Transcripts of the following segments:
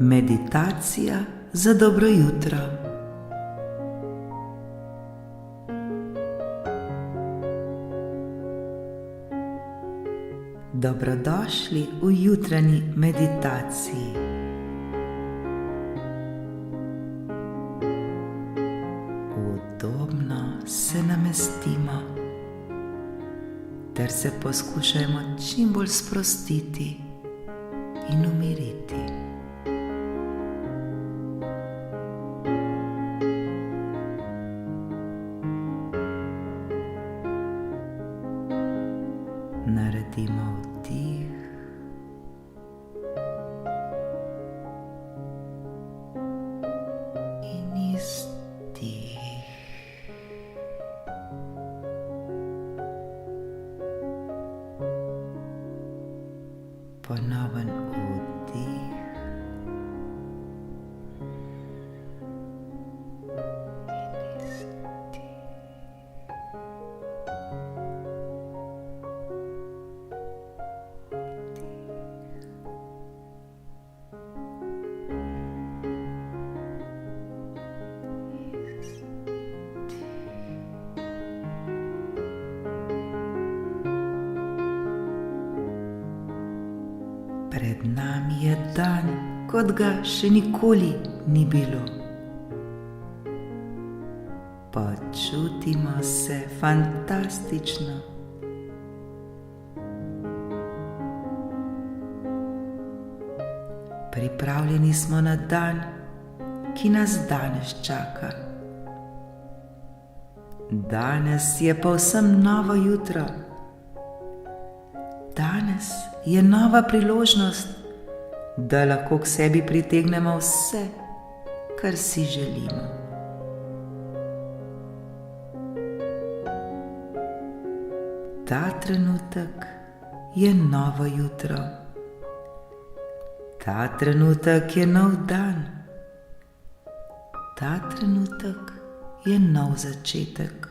Meditacija za dobro jutro. Dobrodošli v jutranji meditaciji. Udobno se namestimo ter se poskušajmo čim bolj sprostiti in umiriti. Naredimo vdih in izdih. Ponoven vdih in izdih. Pred nami je dan, kot ga še nikoli ni bilo. Počutimo se fantastično. Pripravljeni smo na dan, ki nas danes čaka. Danes je povsem novo jutro. Danes je nova priložnost, da lahko k sebi pritegnemo vse, kar si želimo. Ta trenutek je novo jutro. Ta trenutek je nov dan. Ta trenutek je nov začetek.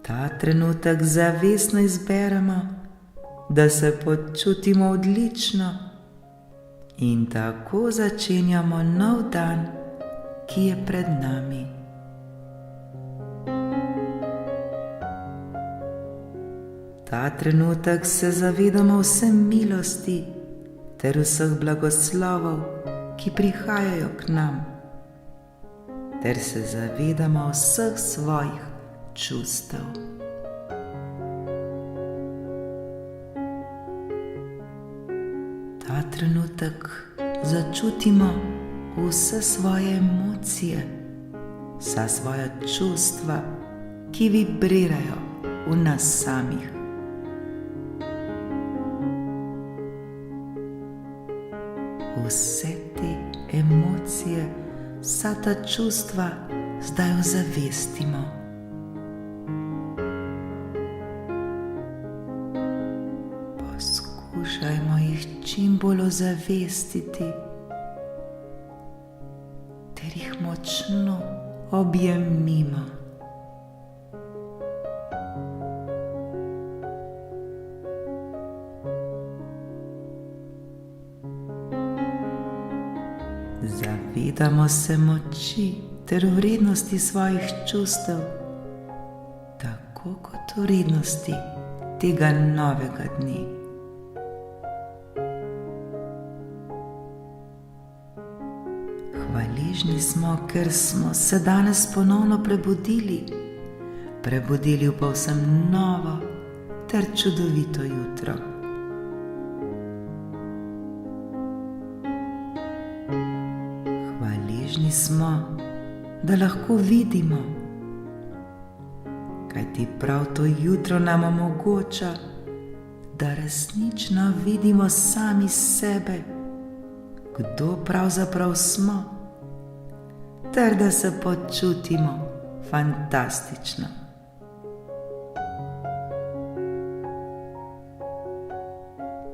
Ta trenutek zavestno izberemo, da se počutimo odlično in tako začenjamo nov dan, ki je pred nami. Ta trenutek se zavedamo vse milosti ter vseh blagoslovov, ki prihajajo k nam, ter se zavedamo vseh svojih čustev. Ta trenutek začutimo vse svoje emocije, vsa svoja čustva, ki vibrirajo v nas samih. Vse te emocije, vsa ta čustva zdaj ozavestimo. Poskušajmo jih čim bolj ozavestiti ter jih močno objemimo. Zavedamo se moči ter vrednosti svojih čustev, tako kot vrednosti tega novega dne. Hvaležni smo, ker smo se danes ponovno prebudili v povsem novo ter čudovito jutro. Hvaležni smo, da lahko vidimo, kajti prav to jutro nam omogoča, da resnično vidimo sami sebe, kdo pravzaprav smo, ter da se počutimo fantastično.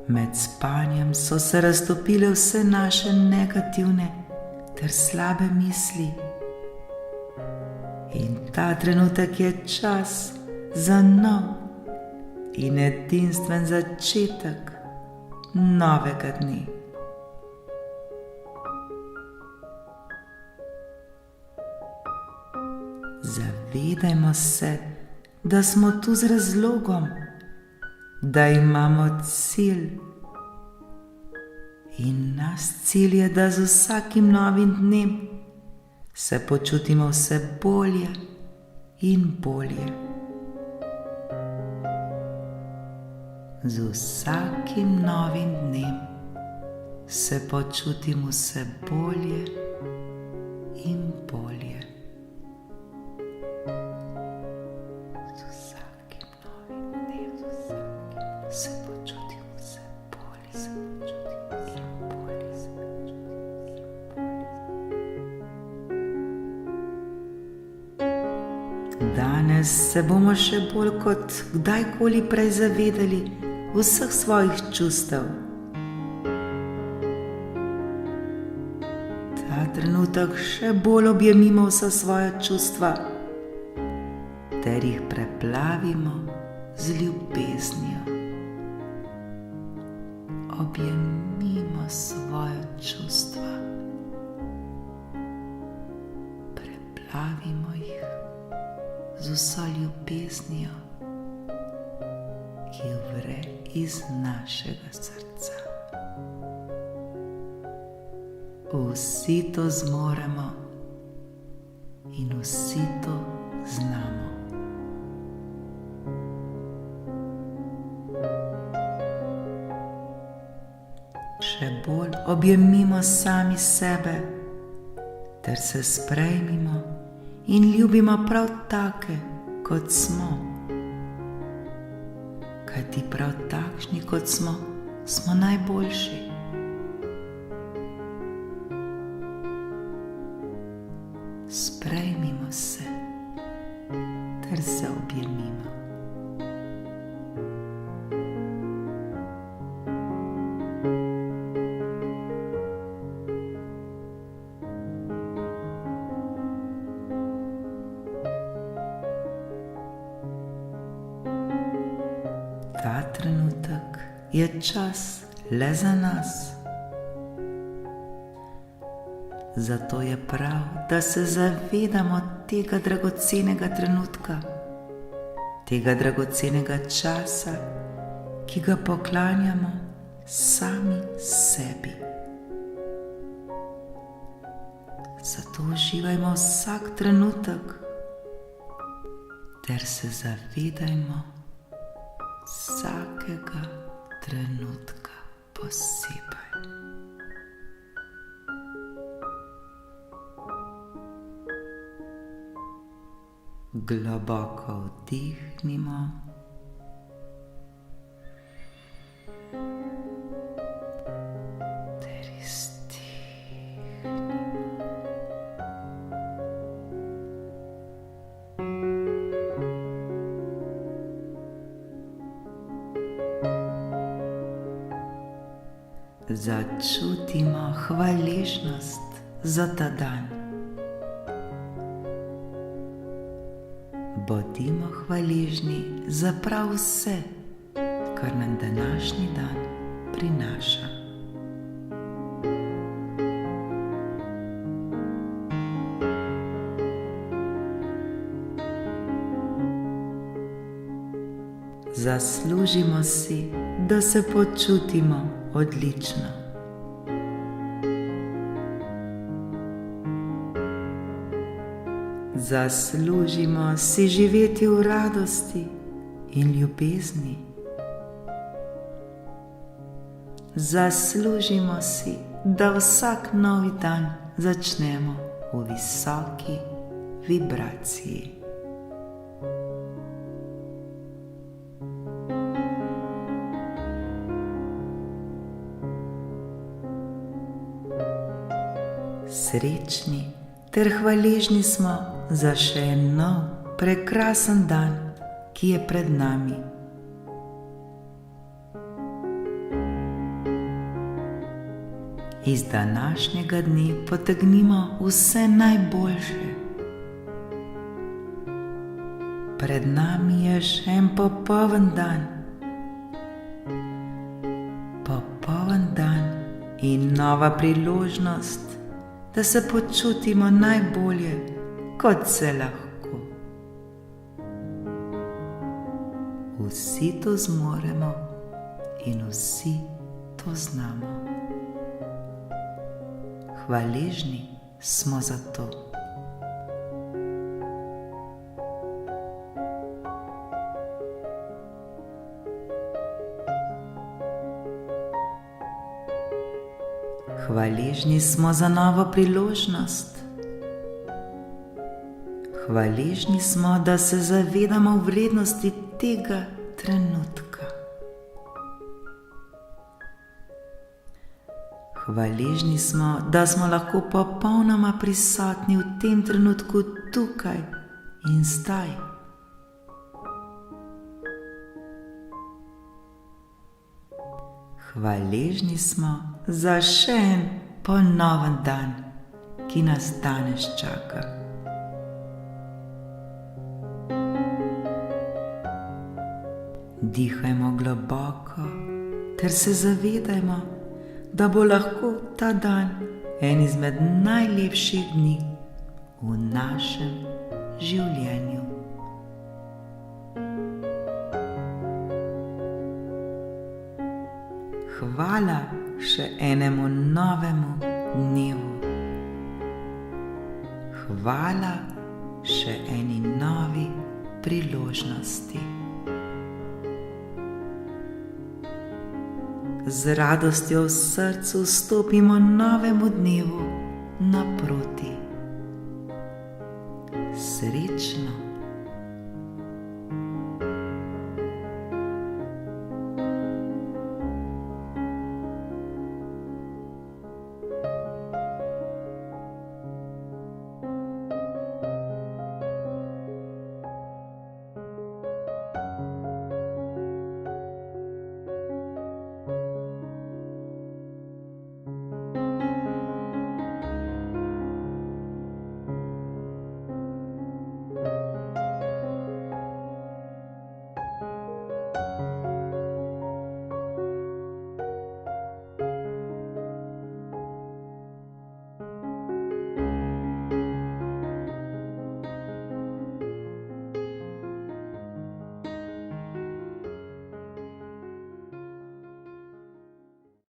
Med spanjem so se raztopile vse naše negativne ter slabe misli. In ta trenutek je čas za nov in edinstven začetek novega dne. Zavedajmo se, da smo tu z razlogom, da imamo cilj. In naš cilj je, da z vsakim novim dnem se počutimo vse bolje in bolje. Z vsakim novim dnem se počutim vse bolje in bolje. Z vsakim novim dnem se počutim vse bolje, in bolje. Danes se bomo še bolj kot kdajkoli prej zavedali vseh svojih čustev. Ta trenutek še bolj objemimo vsa svoja čustva ter jih preplavimo z ljubeznijo. Objemimo svoja čustva, preplavimo jih z vso ljubeznijo, ki vre iz našega srca. Vsi to zmoremo in vsi to znamo. Še bolj objemimo sami sebe ter se sprejmimo in ljubimo prav take, kot smo. Kajti prav takšni, kot smo, smo najboljši. Sprejmimo se ter se objemimo. Ta trenutek je čas le za nas. Zato je prav, da se zavedamo tega dragocenega trenutka, tega dragocenega časa, ki ga poklanjamo sami sebi. Zato uživajmo vsak trenutek ter se zavedajmo vsakega trenutka posebej. Globoko vdihnimo ter izdihnimo. Začutimo hvaležnost za ta dan. Bodimo hvaležni za prav vse, kar nam današnji dan prinaša. Zaslužimo si, da se počutimo odlično. Zaslužimo si živeti v radosti in ljubezni. Zaslužimo si, da vsak novi dan začnemo v visoki vibraciji. Srečni ter hvaležni smo za še en nov, prekrasen dan, ki je pred nami. Iz današnjega dne potegnimo vse najboljše. Pred nami je še en popoln dan, in nova priložnost, da se počutimo najbolje, kot se lahko. Vsi to zmoremo in vsi to znamo. Hvaležni smo za to. Hvaležni smo za novo priložnost. Hvaležni smo, da se zavedamo vrednosti tega trenutka. Hvaležni smo, da smo lahko popolnoma prisotni v tem trenutku tukaj in zdaj. Hvaležni smo za še en ponoven dan, ki nas danes čaka. Dihajmo globoko ter se zavedajmo, da bo lahko ta dan en izmed najlepših dni v našem življenju. Hvala še enemu novemu dnevu. Hvala še eni novi priložnosti. Z radostjo v srcu stopimo novemu dnevu naproti. Srečno!